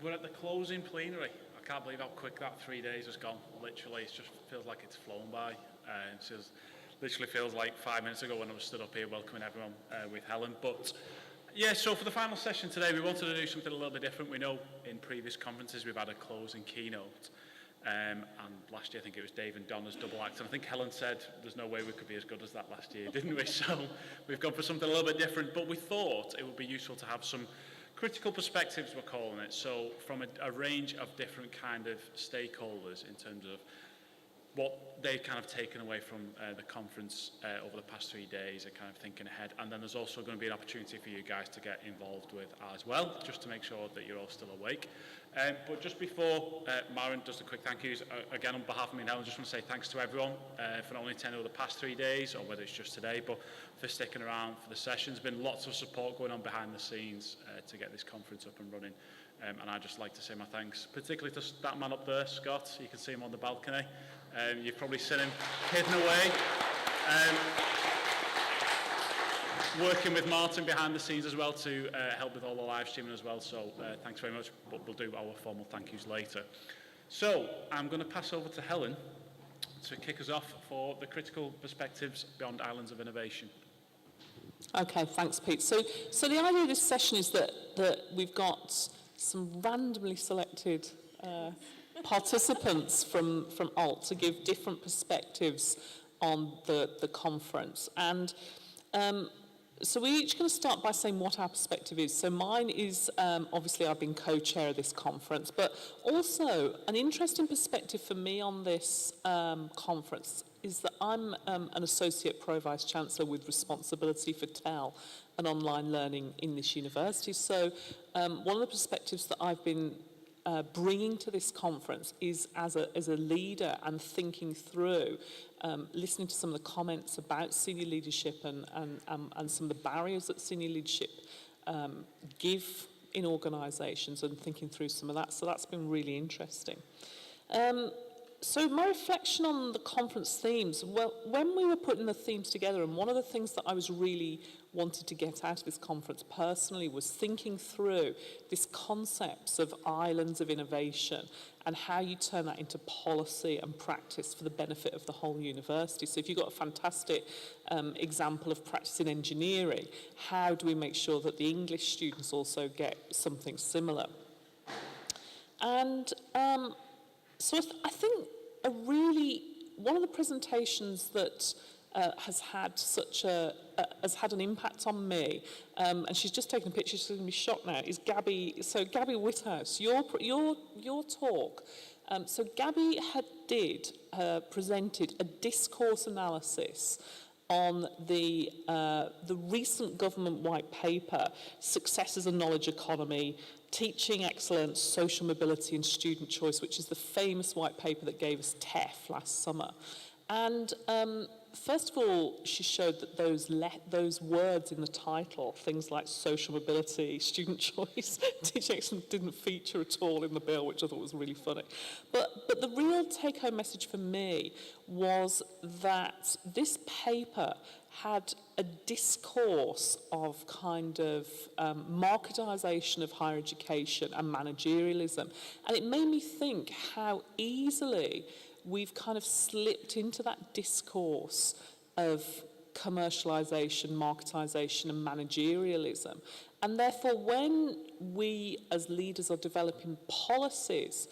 We're at the closing plenary. I can't believe how quick that 3 days has gone. Literally, it just feels like it's flown by. It literally feels like 5 minutes ago when I was stood up here welcoming everyone with Helen. But yeah, so for the final session today, we wanted to do something a little bit different. We know in previous conferences we've had a closing keynote. And last year I think it was Dave and Donna's double act, and I think Helen said there's no way we could be as good as that last year, didn't we? So we've gone for something a little bit different, but we thought it would be useful to have some critical perspectives, we're calling it, so from a range of different kind of stakeholders in terms of what they've kind of taken away from the conference over the past 3 days and kind of thinking ahead. And then there's also going to be an opportunity for you guys to get involved with as well, just to make sure that you're all still awake. But just before Maren does the quick thank yous, again on behalf of me and Helen, I just want to say thanks to everyone for not only attending over the past 3 days, or whether it's just today, but for sticking around for the sessions. There's been lots of support going on behind the scenes to get this conference up and running. And I'd just like to say my thanks, particularly to that man up there, Scott. You can see him on the balcony. You've probably seen him hidden away. Working with Martin behind the scenes as well to help with all the live streaming as well. So thanks very much, but we'll do our formal thank yous later. So I'm going to pass over to Helen to kick us off for the critical perspectives beyond islands of innovation. Okay, thanks, Pete. So the idea of this session is that we've got some randomly selected participants from ALT to give different perspectives on the conference. And so we're each going to start by saying what our perspective is. So mine is, obviously I've been co-chair of this conference, but also an interesting perspective for me on this conference is that I'm an Associate Pro-Vice Chancellor with responsibility for TEL and online learning in this university. So one of the perspectives that I've been bringing to this conference is as a leader and thinking through, listening to some of the comments about senior leadership and some of the barriers that senior leadership give in organisations, and thinking through some of that. So that's been really interesting. So my reflection on the conference themes, well, when we were putting the themes together, and one of the things that I was really wanted to get out of this conference personally was thinking through this concepts of islands of innovation and how you turn that into policy and practice for the benefit of the whole university. So if you've got a fantastic example of practice in engineering, how do we make sure that the English students also get something similar? And so I think one of the presentations that has had an impact on me, and she's just taken a picture, she's going to be shocked now, is Gabby. So Gabby Whithouse, your talk. So Gabby presented a discourse analysis on the recent government white paper, Success as a Knowledge Economy, Teaching Excellence, Social Mobility and Student Choice, which is the famous white paper that gave us TEF last summer. And first of all, she showed that those words in the title, things like social mobility, student choice, teaching excellence, didn't feature at all in the bill, which I thought was really funny. But the real take-home message for me was that this paper had a discourse of kind of marketisation of higher education and managerialism. And it made me think how easily we've kind of slipped into that discourse of commercialisation, marketisation and managerialism. And therefore, when we as leaders are developing policies,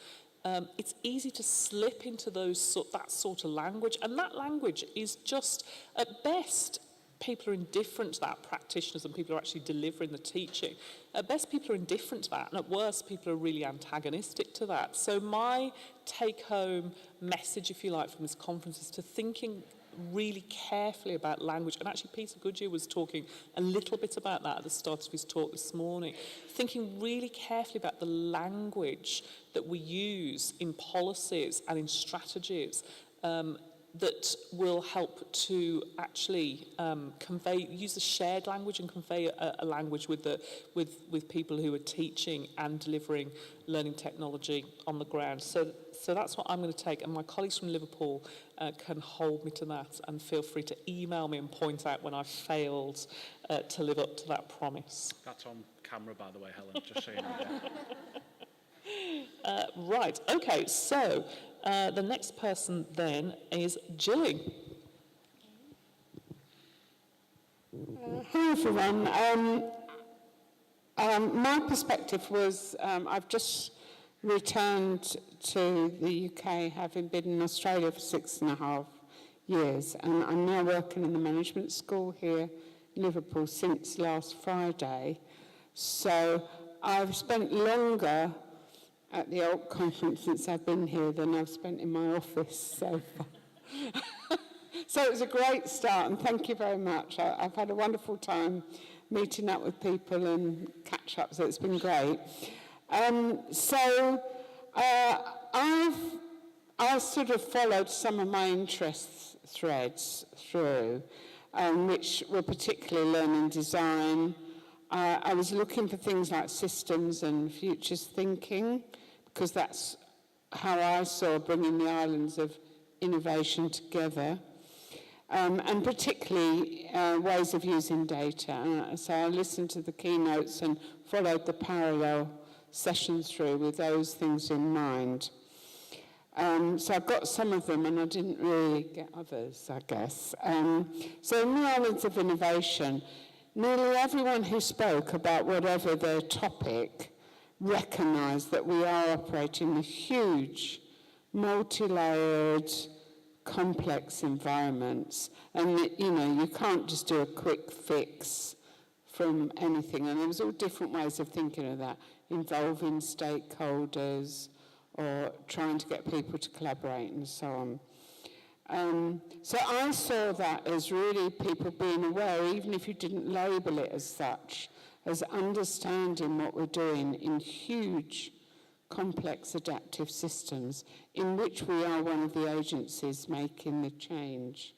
it's easy to slip into that sort of language. And that language is just, at best, people are indifferent to that, practitioners and people who are actually delivering the teaching. At best, people are indifferent to that, and at worst, people are really antagonistic to that. So my take-home message, if you like, from this conference is to thinking really carefully about language. And actually, Peter Goodyear was talking a little bit about that at the start of his talk this morning. Thinking really carefully about the language that we use in policies and in strategies that will help to actually use a shared language and convey a language with people who are teaching and delivering learning technology on the ground. So that's what I'm going to take, and my colleagues from Liverpool can hold me to that, and feel free to email me and point out when I've failed to live up to that promise. That's on camera, by the way, Helen, just so you know. Right, okay, so the next person then is Gilly. Hi everyone. My perspective was I've just returned to the UK, having been in Australia for 6.5 years, and I'm now working in the management school here in Liverpool since last Friday. So I've spent longer at the Alt Conference since I've been here than I've spent in my office so far. So it was a great start, and thank you very much. I've had a wonderful time meeting up with people and catch up, so it's been great. I've sort of followed some of my interest threads through, which were particularly learning design. I was looking for things like systems and futures thinking, because that's how I saw bringing the islands of innovation together. And particularly ways of using data. So I listened to the keynotes and followed the parallel sessions through with those things in mind. So I got some of them and I didn't really get others, I guess. So in the islands of innovation, nearly everyone who spoke about whatever their topic recognised that we are operating in a huge, multi-layered, complex environments, and you can't just do a quick fix from anything, and there was all different ways of thinking of that, involving stakeholders or trying to get people to collaborate and so on. So I saw that as really people being aware, even if you didn't label it as such, as understanding what we're doing in huge complex adaptive systems in which we are one of the agencies making the change.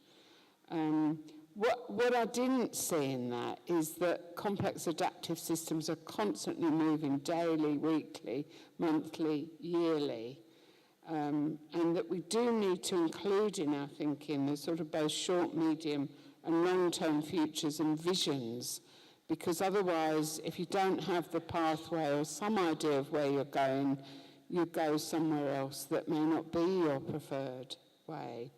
What I didn't see in that is that complex adaptive systems are constantly moving daily, weekly, monthly, yearly, and that we do need to include in our thinking the sort of both short, medium and long-term futures and visions, because otherwise, if you don't have the pathway or some idea of where you're going, you go somewhere else that may not be your preferred way.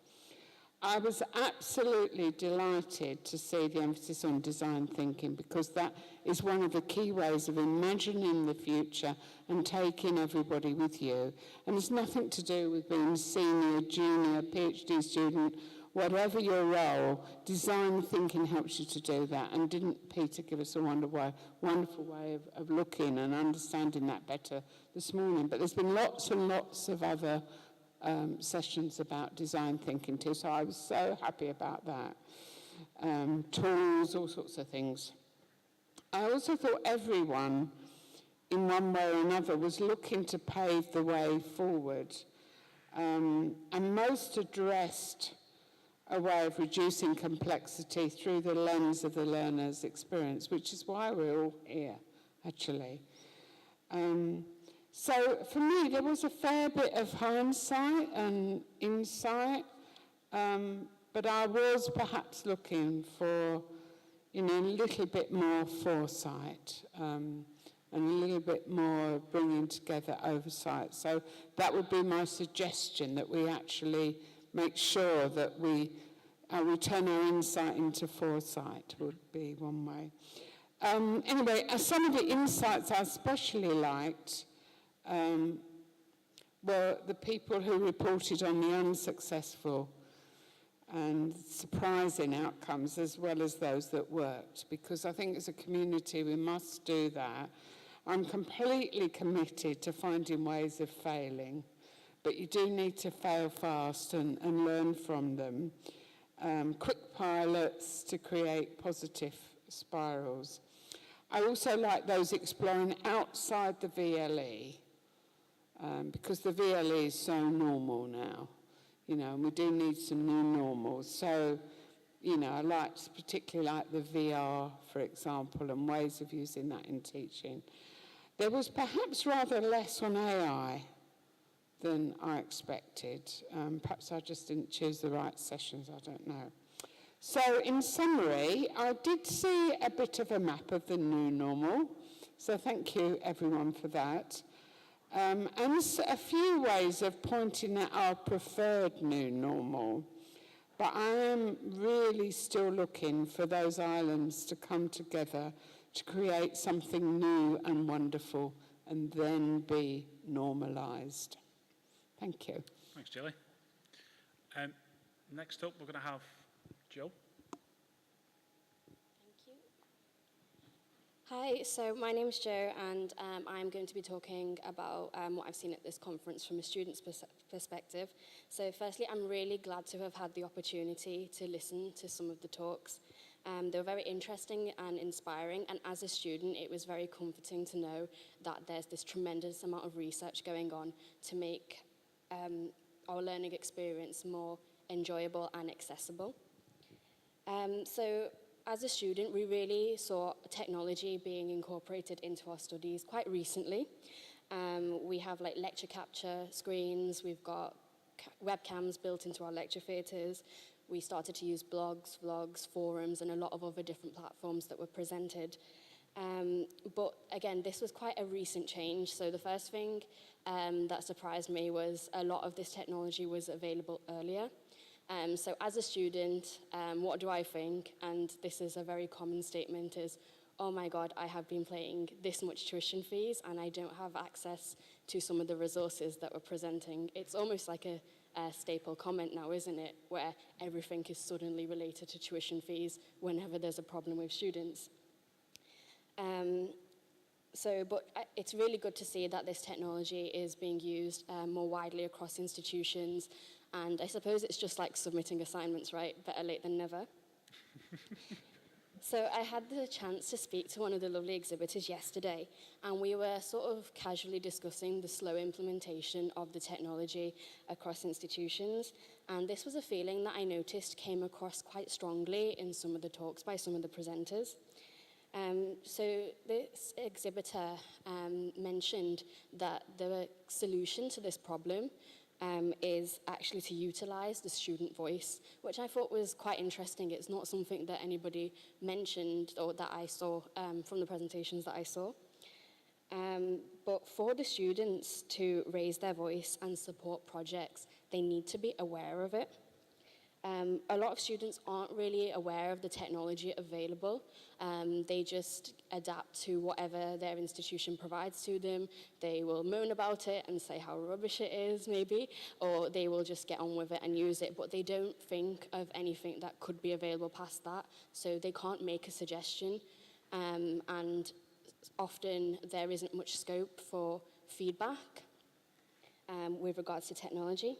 I was absolutely delighted to see the emphasis on design thinking, because that is one of the key ways of imagining the future and taking everybody with you. And it's nothing to do with being senior, junior, PhD student, whatever your role. Design thinking helps you to do that. And didn't Peter give us a wonderful way of looking and understanding that better this morning? But there's been lots and lots of other sessions about design thinking too, so I was so happy about that. Tools, all sorts of things. I also thought everyone, in one way or another, was looking to pave the way forward, and most addressed a way of reducing complexity through the lens of the learner's experience, which is why we're all here, actually. So for me, there was a fair bit of hindsight and insight, but I was perhaps looking for, a little bit more foresight and a little bit more bringing together oversight. So that would be my suggestion, that we actually make sure that we turn our insight into foresight, would be one way. Anyway, some of the insights I especially liked were the people who reported on the unsuccessful and surprising outcomes, as well as those that worked, because I think as a community we must do that. I'm completely committed to finding ways of failing, but you do need to fail fast and learn from them. Quick pilots to create positive spirals. I also like those exploring outside the VLE, because the VLE is so normal now, and we do need some new normals. So, I particularly like the VR, for example, and ways of using that in teaching. There was perhaps rather less on AI than I expected. Perhaps I just didn't choose the right sessions, I don't know. So in summary, I did see a bit of a map of the new normal. So thank you everyone for that. And there's a few ways of pointing at our preferred new normal. But I am really still looking for those islands to come together to create something new and wonderful and then be normalised. Thank you. Thanks, Gilly. Next up, we're going to have Joe. Thank you. Hi, so my name is Jo, and I'm going to be talking about what I've seen at this conference from a student's perspective. So firstly, I'm really glad to have had the opportunity to listen to some of the talks. They were very interesting and inspiring, and as a student, it was very comforting to know that there's this tremendous amount of research going on to make our learning experience more enjoyable and accessible. So as a student, we really saw technology being incorporated into our studies quite recently. We have like lecture capture screens, we've got webcams built into our lecture theatres. We started to use blogs, vlogs, forums, and a lot of other different platforms that were presented. But again, this was quite a recent change. So the first thing that surprised me was a lot of this technology was available earlier. So as a student, what do I think? And this is a very common statement is, oh my God, I have been paying this much tuition fees and I don't have access to some of the resources that we're presenting. It's almost like a staple comment now, isn't it? Where everything is suddenly related to tuition fees whenever there's a problem with students. But it's really good to see that this technology is being used more widely across institutions. And I suppose it's just like submitting assignments, right? Better late than never. So I had the chance to speak to one of the lovely exhibitors yesterday, and we were sort of casually discussing the slow implementation of the technology across institutions. And this was a feeling that I noticed came across quite strongly in some of the talks by some of the presenters. So this exhibitor mentioned that the solution to this problem is actually to utilize the student voice, which I thought was quite interesting. It's not something that anybody mentioned or that I saw from the presentations that I saw. But for the students to raise their voice and support projects, they need to be aware of it. A lot of students aren't really aware of the technology available. They just adapt to whatever their institution provides to them. They will moan about it and say how rubbish it is, maybe, or they will just get on with it and use it, but they don't think of anything that could be available past that, so they can't make a suggestion. And often there isn't much scope for feedback with regards to technology.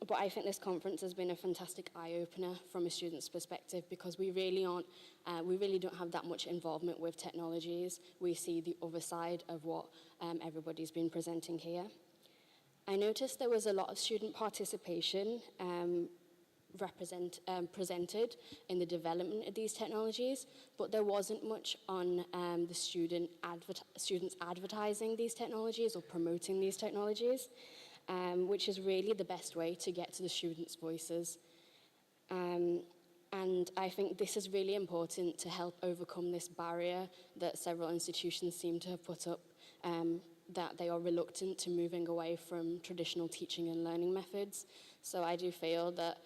But I think this conference has been a fantastic eye-opener from a student's perspective because we really don't have that much involvement with technologies. We see the other side of what everybody's been presenting here. I noticed there was a lot of student participation presented in the development of these technologies, but there wasn't much on the students advertising these technologies or promoting these technologies. Which is really the best way to get to the students' voices. And I think this is really important to help overcome this barrier that several institutions seem to have put up, that they are reluctant to moving away from traditional teaching and learning methods. So I do feel that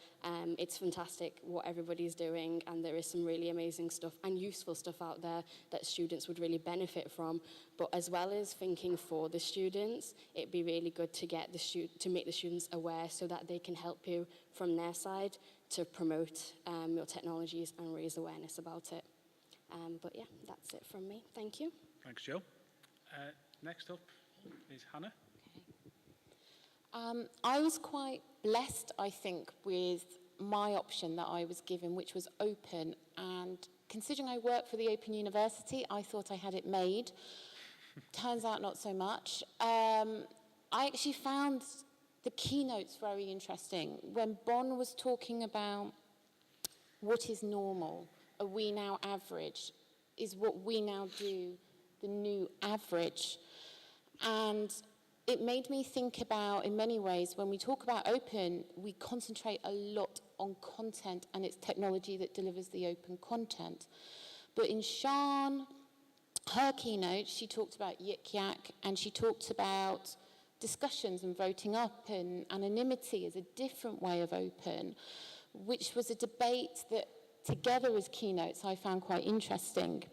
it's fantastic what everybody's doing, and there is some really amazing stuff and useful stuff out there that students would really benefit from. But as well as thinking for the students, it'd be really good to get to make the students aware so that they can help you from their side to promote your technologies and raise awareness about it. But yeah, that's it from me. Thank you. Thanks, Joe. Next up is Hannah. I was quite blessed, I think, with my option that I was given, which was open. And considering I work for the Open University, I thought I had it made. Turns out not so much. I actually found the keynotes very interesting. When Bon was talking about what is normal, are we now average? Is what we now do the new average? And it made me think about, in many ways, when we talk about open, we concentrate a lot on content, and it's technology that delivers the open content. But in Shan her keynote, she talked about Yik Yak, and she talked about discussions and voting up, and anonymity as a different way of open, which was a debate that together as keynotes I found quite interesting.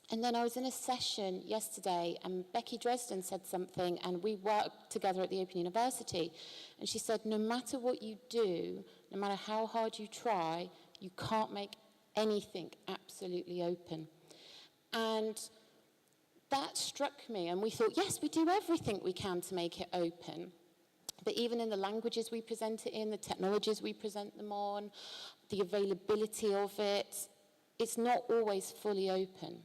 And then I was in a session yesterday, and Becky Dresden said something, and we worked together at the Open University, and she said, no matter what you do, no matter how hard you try, you can't make anything absolutely open. And that struck me, and we thought, yes, we do everything we can to make it open. But even in the languages we present it in, the technologies we present them on, the availability of it, it's not always fully open.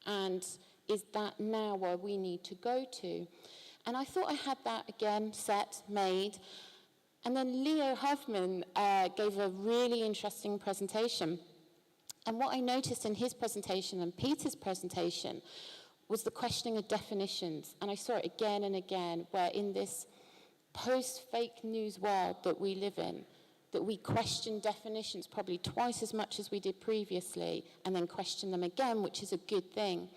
And is that now where we need to go to? And I thought I had that again, set, made. And then Leo Huffman gave a really interesting presentation. And what I noticed in his presentation and Peter's presentation was the questioning of definitions. And I saw it again and again, where in this post-fake news world that we live in, that we question definitions probably twice as much as we did previously, and then question them again, which is a good thing.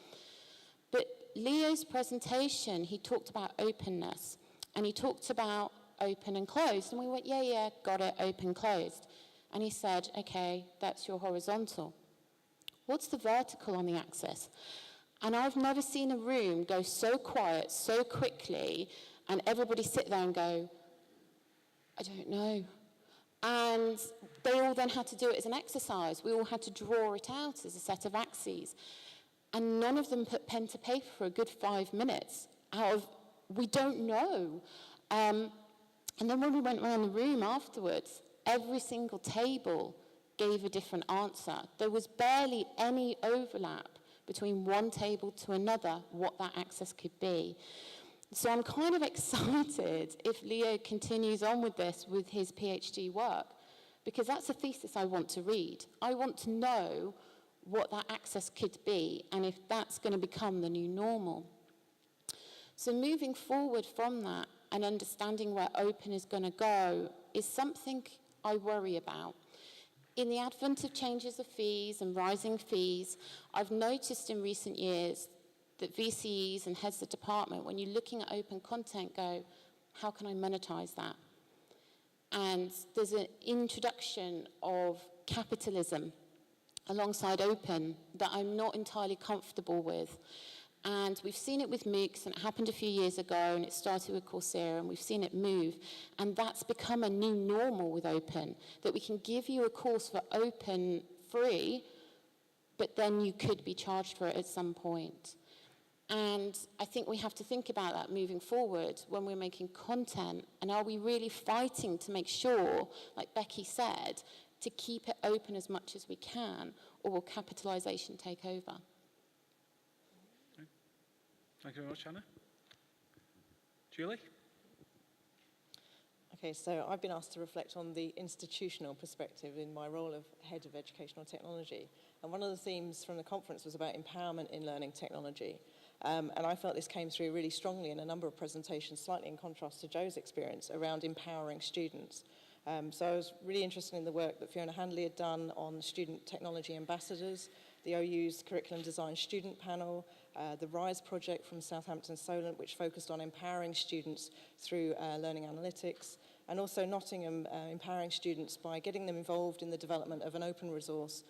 But Leo's presentation, he talked about openness, and he talked about open and closed, and we went, yeah, got it, open, closed. And he said, okay, that's your horizontal. What's the vertical on the axis? And I've never seen a room go so quiet so quickly, and everybody sit there and go, I don't know. And they all then had to do it as an exercise. We all had to draw it out as a set of axes. And none of them put pen to paper for a good 5 minutes out of, we don't know. And then when we went around the room afterwards, every single table gave a different answer. There was barely any overlap between one table to another, what that axis could be. So I'm kind of excited if Leo continues on with this with his PhD work, because that's a thesis I want to read. I want to know what that access could be and if that's going to become the new normal. So moving forward from that and understanding where open is going to go is something I worry about. In the advent of changes of fees and rising fees, I've noticed in recent years that VCEs and heads of department, when you're looking at open content, go, how can I monetize that? And there's an introduction of capitalism alongside open that I'm not entirely comfortable with. And we've seen it with MOOCs, and it happened a few years ago, and it started with Coursera, and we've seen it move. And that's become a new normal with open, that we can give you a course for open free, but then you could be charged for it at some point. And I think we have to think about that moving forward when we're making content. And are we really fighting to make sure, like Becky said, to keep it open as much as we can, or will capitalization take over? Thank you very much, Hannah. Julie? Okay, so I've been asked to reflect on the institutional perspective in my role of Head of Educational Technology. And one of the themes from the conference was about empowerment in learning technology. And I felt this came through really strongly in a number of presentations, slightly in contrast to Joe's experience, around empowering students. So I was really interested in the work that Fiona Handley had done on student technology ambassadors, the OU's curriculum design student panel, the RISE project from Southampton Solent, which focused on empowering students through learning analytics, and also Nottingham empowering students by getting them involved in the development of an open resource,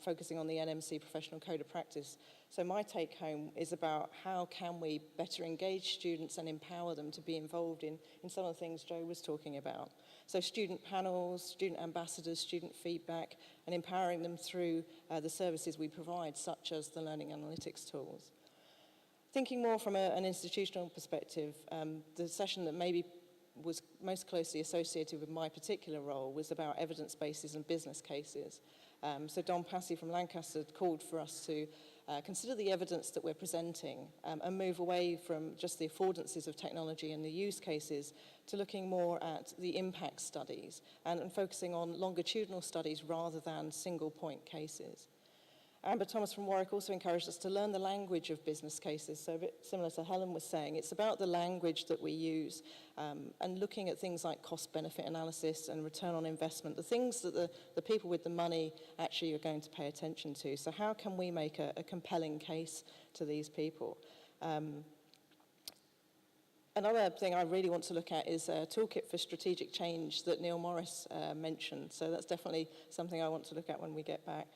focusing on the NMC Professional Code of Practice. So my take home is about how can we better engage students and empower them to be involved in some of the things Joe was talking about. So student panels, student ambassadors, student feedback, and empowering them through the services we provide, such as the learning analytics tools. Thinking more from an institutional perspective, the session that maybe was most closely associated with my particular role was about evidence bases and business cases. So Don Passy from Lancaster called for us to consider the evidence that we're presenting and move away from just the affordances of technology and the use cases to looking more at the impact studies and focusing on longitudinal studies rather than single point cases. Amber Thomas from Warwick also encouraged us to learn the language of business cases. So a bit similar to Helen was saying, it's about the language that we use and looking at things like cost-benefit analysis and return on investment, the things that the people with the money actually are going to pay attention to. So how can we make a compelling case to these people? Another thing I really want to look at is a toolkit for strategic change that Neil Morris mentioned. So that's definitely something I want to look at when we get back.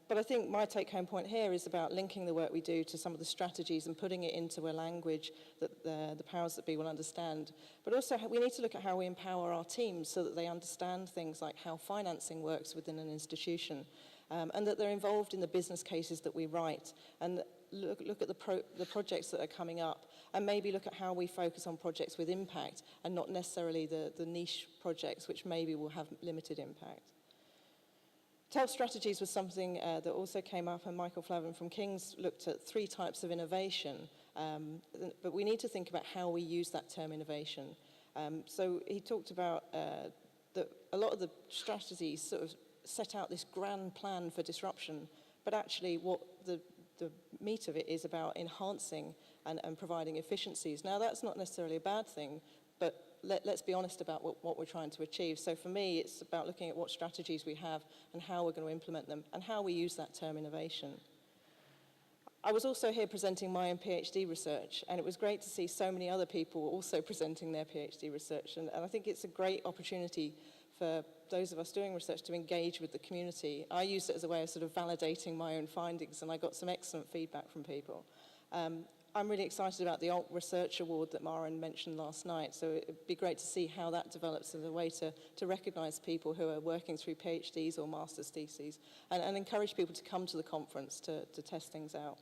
But I think my take-home point here is about linking the work we do to some of the strategies and putting it into a language that the powers that be will understand. But also we need to look at how we empower our teams so that they understand things like how financing works within an institution, and that they're involved in the business cases that we write, and look at the projects that are coming up, and maybe look at how we focus on projects with impact and not necessarily the niche projects which maybe will have limited impact. TELF strategies was something that also came up, and Michael Flavin from King's looked at 3 types of innovation, but we need to think about how we use that term innovation. So he talked about that a lot of the strategies sort of set out this grand plan for disruption, but actually what the meat of it is about enhancing and providing efficiencies. Now that's not necessarily a bad thing, but let's be honest about what we're trying to achieve. So for me, it's about looking at what strategies we have and how we're going to implement them and how we use that term innovation. I was also here presenting my own PhD research, and it was great to see so many other people also presenting their PhD research. And I think it's a great opportunity for those of us doing research to engage with the community. I used it as a way of sort of validating my own findings, and I got some excellent feedback from people. I'm really excited about the Alt Research Award that Maren mentioned last night, so it'd be great to see how that develops as a way to recognise people who are working through PhDs or master's theses and encourage people to come to the conference to test things out.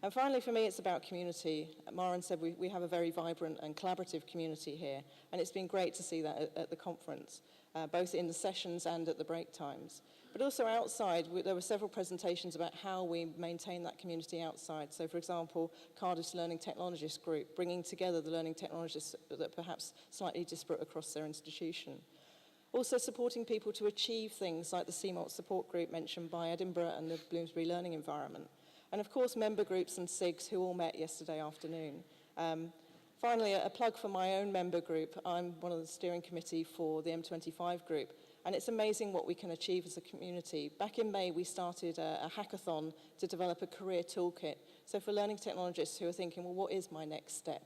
And finally, for me, it's about community. Maren said we have a very vibrant and collaborative community here, and it's been great to see that at the conference, both in the sessions and at the break times. But also outside, there were several presentations about how we maintain that community outside. So, for example, Cardiff's Learning Technologists group, bringing together the learning technologists that are perhaps slightly disparate across their institution. Also supporting people to achieve things like the CMOT support group mentioned by Edinburgh and the Bloomsbury Learning Environment. And of course, member groups and SIGs who all met yesterday afternoon. Finally, a plug for my own member group. I'm one of the steering committee for the M25 group. And it's amazing what we can achieve as a community. Back in May, we started a hackathon to develop a career toolkit. So for learning technologists who are thinking, well, what is my next step?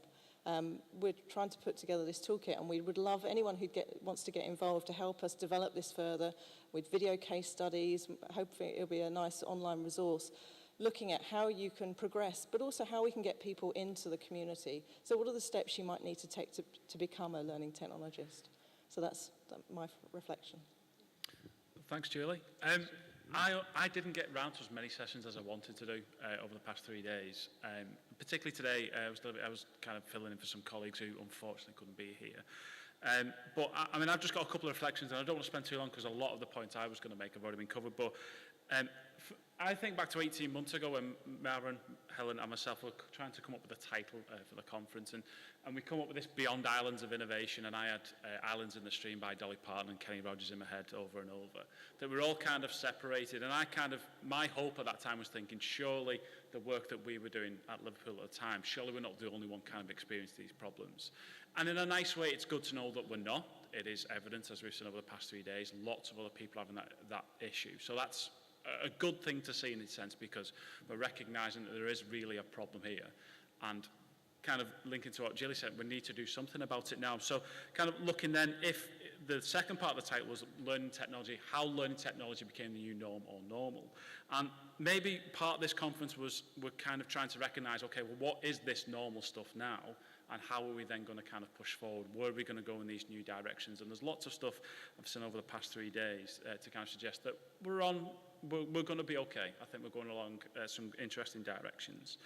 We're trying to put together this toolkit, and we would love anyone who wants to get involved to help us develop this further with video case studies. Hopefully it'll be a nice online resource looking at how you can progress, but also how we can get people into the community. So what are the steps you might need to take to become a learning technologist? So that's my reflection. Thanks, Julie. I didn't get round to as many sessions as I wanted to do over the past 3 days. Particularly today, I was kind of filling in for some colleagues who unfortunately couldn't be here. But I mean, I've just got a couple of reflections, and I don't want to spend too long because a lot of the points I was going to make have already been covered. But I think back to 18 months ago when Maren, Helen and myself were trying to come up with a title for the conference, and we come up with this Beyond Islands of Innovation, and I had Islands in the Stream by Dolly Parton and Kenny Rogers in my head over and over, that we're all kind of separated. And my hope at that time was thinking, surely the work that we were doing at Liverpool at the time, surely we're not the only one kind of experiencing these problems. And in a nice way, it's good to know that we're not. It is evidence, as we've seen over the past 3 days, lots of other people having that issue. So that's a good thing to see in a sense, because we're recognising that there is really a problem here. And kind of linking to what Gilly said, we need to do something about it now. So kind of looking then, if the second part of the title was learning technology, how learning technology became the new norm or normal. And maybe part of this conference we're kind of trying to recognise, okay, well, what is this normal stuff now? And how are we then going to kind of push forward? Where are we going to go in these new directions? And there's lots of stuff I've seen over the past 3 days to kind of suggest that we're going to be okay. I think we're going along some interesting directions.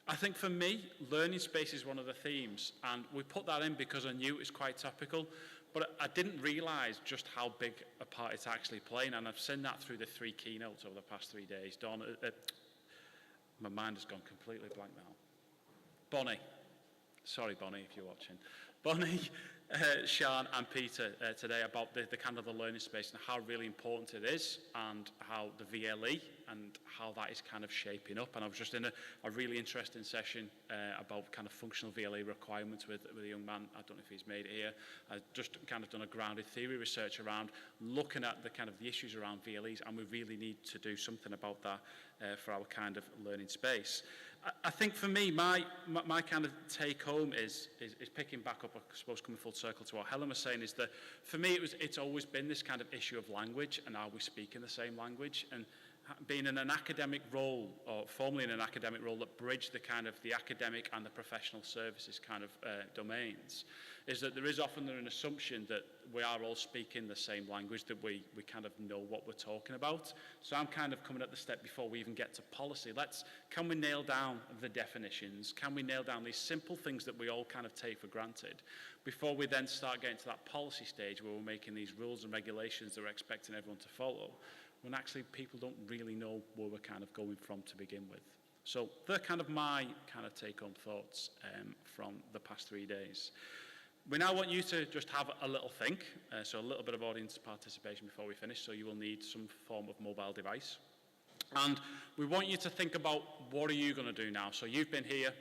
I think for me, learning space is one of the themes, and we put that in because I knew it was quite topical, but I didn't realise just how big a part it's actually playing, and I've seen that through the 3 keynotes over the past 3 days. My mind has gone completely blank now. Bonnie. Sorry, Bonnie, if you're watching. Bonnie, Sian and Peter today about the kind of the learning space and how really important it is, and how the VLE and how that is kind of shaping up. And I was just in a really interesting session about kind of functional VLE requirements with a young man. I don't know if he's made it here. I've just kind of done a grounded theory research around looking at the kind of the issues around VLEs, and we really need to do something about that for our kind of learning space. I think for me, my kind of take home is picking back up, I suppose, coming full circle to what Helen was saying, is that for me it's always been this kind of issue of language, and are we speaking the same language? And being in an academic role, or formerly in an academic role that bridged the kind of the academic and the professional services kind of domains, is that there is often an assumption that we are all speaking the same language, that we kind of know what we're talking about. So I'm kind of coming at the step before we even get to policy. Can we nail down the definitions? Can we nail down these simple things that we all kind of take for granted before we then start getting to that policy stage where we're making these rules and regulations that we're expecting everyone to follow, when actually people don't really know where we're kind of going from to begin with. So they're kind of my kind of take-home thoughts from the past 3 days. We now want you to just have a little think, so a little bit of audience participation before we finish, so you will need some form of mobile device. And we want you to think about, what are you going to do now? So you've been here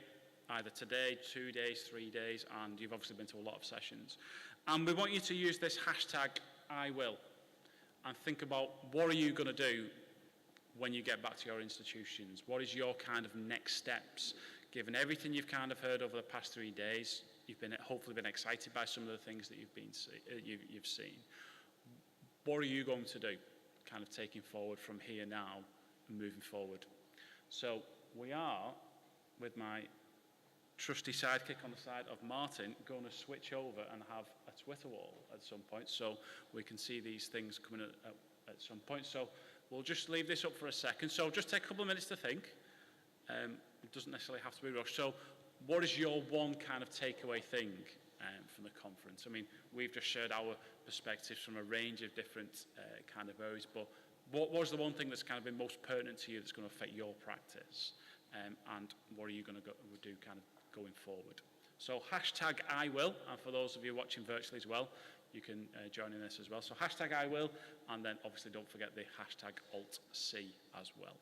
either today, 2 days, 3 days, and you've obviously been to a lot of sessions. And we want you to use this hashtag, I will, and think about, what are you going to do when you get back to your institutions? What is your kind of next steps? Given everything you've kind of heard over the past 3 days, you've hopefully been excited by some of the things that you've seen. What are you going to do, kind of taking forward from here now and moving forward? So we are, with my trusty sidekick on the side of Martin, going to switch over and have a Twitter wall at some point, so we can see these things coming at some point. So we'll just leave this up for a second. So just take a couple of minutes to think. It doesn't necessarily have to be rushed. So what is your one kind of takeaway thing from the conference? I mean, we've just shared our perspectives from a range of different kind of areas, but what was the one thing that's kind of been most pertinent to you that's going to affect your practice? And what are you going to do kind of going forward? So hashtag I will, and for those of you watching virtually as well, you can join in this as well. So hashtag I will, and then obviously don't forget the hashtag Alt-C as well.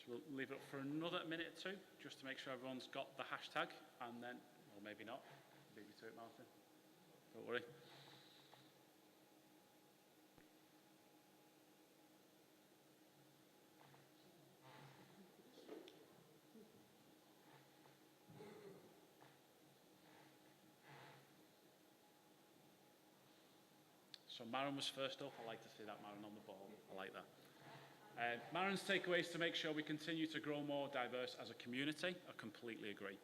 We'll leave it up for another minute or two, just to make sure everyone's got the hashtag, and then, or maybe not, leave you to it, Martin. Don't worry. So Maren was first up. I like to see that, Maren, on the ball. I like that. Maren's takeaways to make sure we continue to grow more diverse as a community. I completely agree.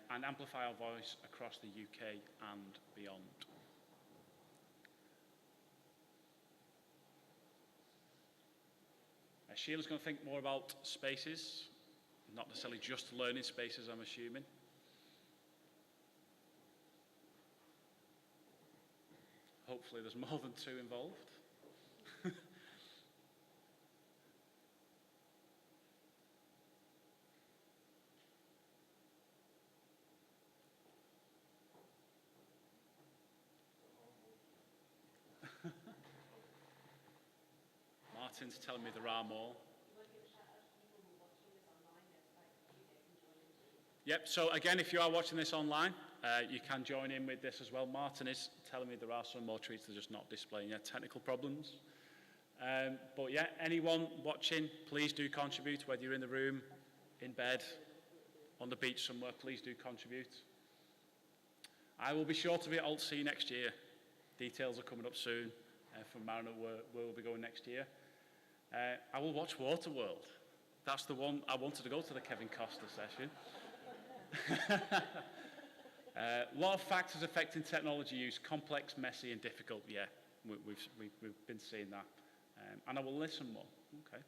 And amplify our voice across the UK and beyond. Sheila's going to think more about spaces, not necessarily just learning spaces, I'm assuming. Hopefully there's more than two involved. Martin's telling me there are more. Yep, so again, if you are watching this online, you can join in with this as well. Martin is telling me there are some more treats, they're just not displaying yet. Technical problems. But yeah, anyone watching, please do contribute, whether you're in the room, in bed, on the beach somewhere, please do contribute. I will be sure to be at Alt-C next year. Details are coming up soon from Maren where we'll be going next year. I will watch Waterworld. That's the one. I wanted to go to the Kevin Costner session. A lot of factors affecting technology use, complex, messy, and difficult. Yeah, we've been seeing that. And I will listen more. Okay.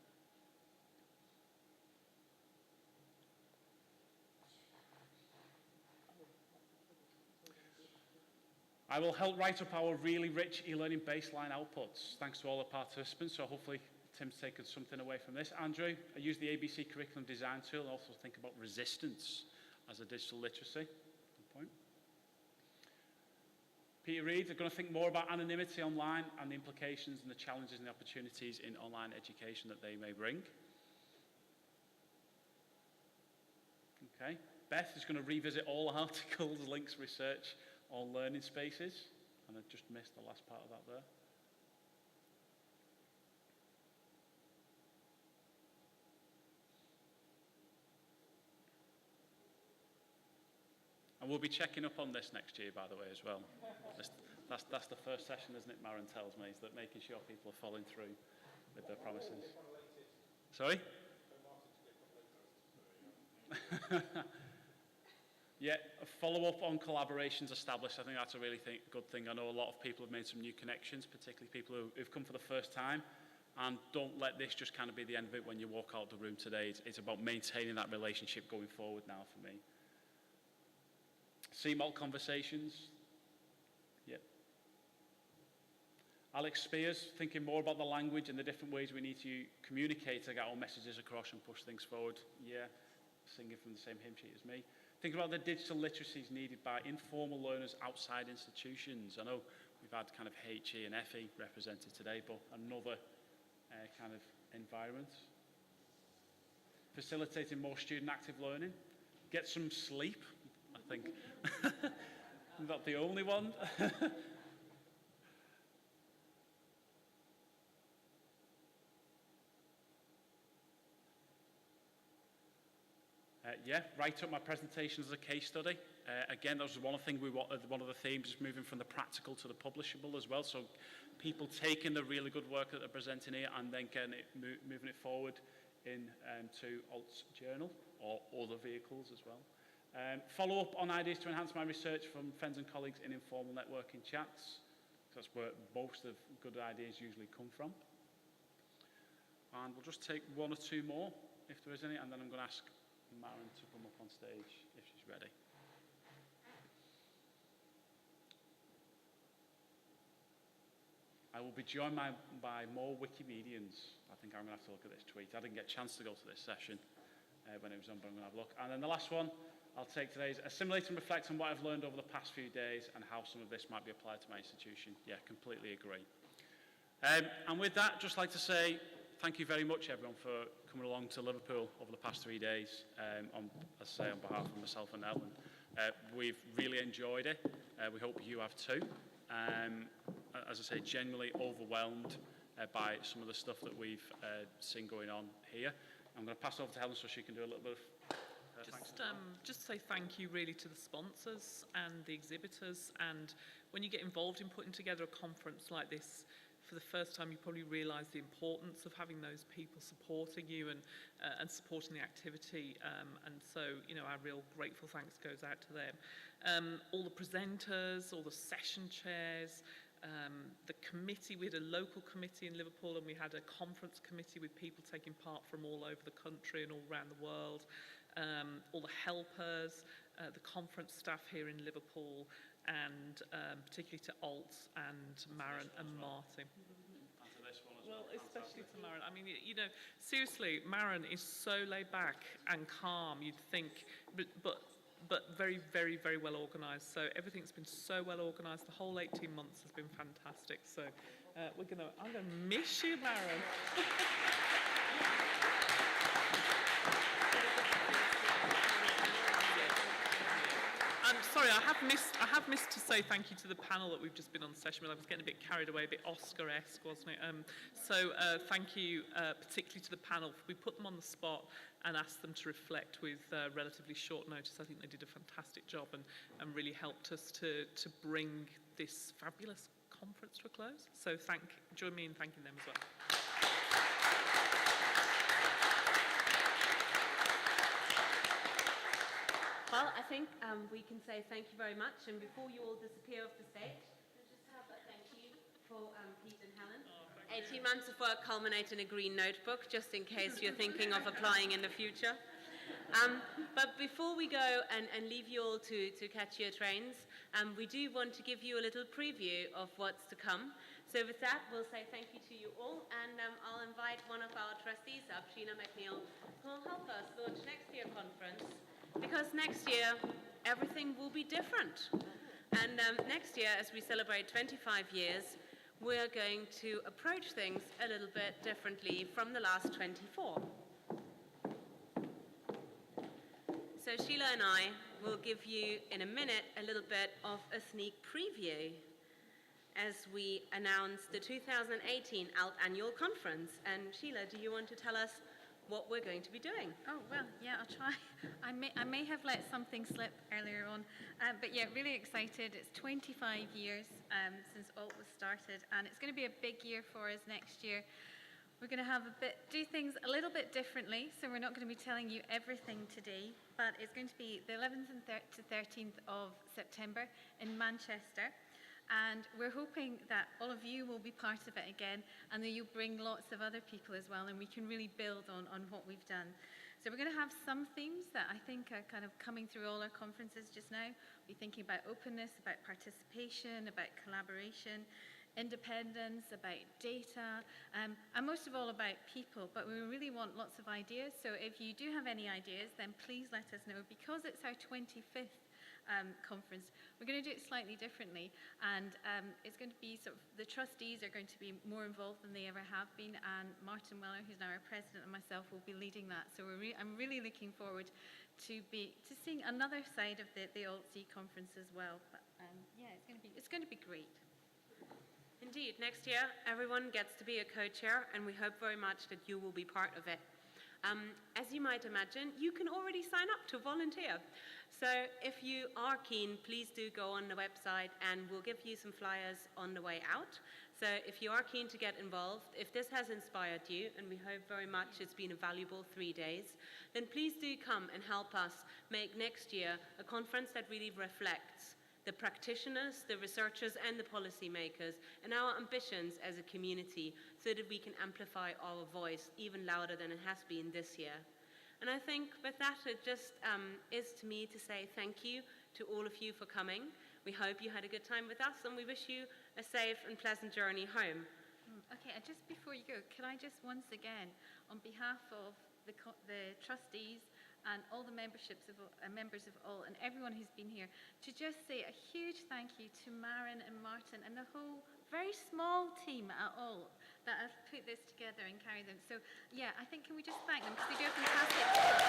I will help write up our really rich e-learning baseline outputs, thanks to all the participants, so hopefully Tim's taken something away from this. Andrew, I use the ABC curriculum design tool and also think about resistance as a digital literacy. Good point. Peter Reid, are going to think more about anonymity online and the implications and the challenges and the opportunities in online education that they may bring. Okay. Beth is going to revisit all articles, links, research on learning spaces. And I just missed the last part of that there. And we'll be checking up on this next year, by the way, as well. That's the first session, isn't it, Maren tells me, is that making sure people are following through with their promises. Sorry? Yeah, a follow-up on collaborations established. I think that's a really good thing. I know a lot of people have made some new connections, particularly people who've come for the first time. And don't let this just kind of be the end of it when you walk out the room today. It's about maintaining that relationship going forward now for me. CMOL conversations. Yep. Alex Spears, thinking more about the language and the different ways we need to communicate to get our messages across and push things forward. Yeah, singing from the same hymn sheet as me. Think about the digital literacies needed by informal learners outside institutions. I know we've had kind of HE and FE represented today, but another kind of environment. Facilitating more student active learning. Get some sleep, I think. I'm not the only one. Yeah, write up my presentations as a case study. Again, that was one of the themes is moving from the practical to the publishable as well. So people taking the really good work that they're presenting here and then getting it, moving it forward in to Alt's journal or other vehicles as well. Follow up on ideas to enhance my research from friends and colleagues in informal networking chats. That's where most of good ideas usually come from. And we'll just take one or two more if there is any, and then I'm going to ask Maren to come up on stage if she's ready. I will be joined by more Wikimedians. I think I'm going to have to look at this tweet. I didn't get a chance to go to this session when it was on, but I'm going to have a look. And then the last one I'll take today is assimilate and reflect on what I've learned over the past few days and how some of this might be applied to my institution. Yeah, completely agree. And with that, just like to say thank you very much, everyone, for coming along to Liverpool over the past 3 days. As I say, on behalf of myself and Helen, we've really enjoyed it. We hope you have too. As I say, genuinely overwhelmed by some of the stuff that we've seen going on here. I'm going to pass over to Helen so she can do a little bit of just say thank you really to the sponsors and the exhibitors. And when you get involved in putting together a conference like this, for the first time you probably realise the importance of having those people supporting you and supporting the activity. And so, you know, our real grateful thanks goes out to them. All the presenters, all the session chairs, the committee. We had a local committee in Liverpool and we had a conference committee with people taking part from all over the country and all around the world. All the helpers, the conference staff here in Liverpool, and particularly to Alt and Maren and Martin. Well, especially to Maren. I mean, you know, seriously, Maren is so laid back and calm, you'd think, but very, very, very well organised. So everything's been so well organised. The whole 18 months has been fantastic. So I'm going to miss you, Maren. Sorry, I have missed to say thank you to the panel that we've just been on session with. I was getting a bit carried away, a bit Oscar-esque, wasn't it? So thank you particularly to the panel. We put them on the spot and asked them to reflect with relatively short notice. I think they did a fantastic job and really helped us to bring this fabulous conference to a close. So join me in thanking them as well. Well, I think we can say thank you very much. And before you all disappear off the stage, we'll just have a thank you for Pete and Helen. 18 months of work culminate in a green notebook, just in case you're thinking of applying in the future. But before we go and leave you all to catch your trains, We do want to give you a little preview of what's to come. So with that, we'll say thank you to you all, and I'll invite one of our trustees up, Sheila McNeil, who will help us launch next year's conference, because next year, everything will be different. And next year, as we celebrate 25 years, we're going to approach things a little bit differently from the last 24. So Sheila and I will give you, in a minute, a little bit of a sneak preview as we announce the 2018 annual conference. And Sheila, do you want to tell us what we're going to be doing? Oh, well, yeah, I'll try. I may have let something slip earlier on, but yeah, really excited. It's 25 years since ALT was started, and it's going to be a big year for us next year. We're going to do things a little bit differently, so we're not going to be telling you everything today, but it's going to be the 11th to 13th of September in Manchester. And we're hoping that all of you will be part of it again, and that you'll bring lots of other people as well, and we can really build on what we've done. So we're going to have some themes that I think are kind of coming through all our conferences just now. We're thinking about openness, about participation, about collaboration, independence, about data, and most of all about people. But we really want lots of ideas. So if you do have any ideas, then please let us know. Because it's our 25th conference, we're going to do it slightly differently, and it's going to be the trustees are going to be more involved than they ever have been, and Martin Weller, who's now our president, and myself will be leading that. So I'm really looking forward to seeing another side of the ALT-C conference as well. But yeah, it's going to be great. Indeed, next year everyone gets to be a co-chair, and we hope very much that you will be part of it. As you might imagine, you can already sign up to volunteer. So if you are keen, please do go on the website, and we'll give you some flyers on the way out. So if you are keen to get involved, if this has inspired you, and we hope very much it's been a valuable 3 days, then please do come and help us make next year a conference that really reflects the practitioners, the researchers, and the policymakers, and our ambitions as a community, so that we can amplify our voice even louder than it has been this year. And I think with that, it just is to me to say thank you to all of you for coming. We hope you had a good time with us, and we wish you a safe and pleasant journey home. Okay, and just before you go, can I just once again, on behalf of the trustees and all the members of ALT and everyone who's been here, to just say a huge thank you to Maren and Martin and the whole very small team at ALT that have put this together and carried them. So yeah, I think, can we just thank them, because they do a fantastic job.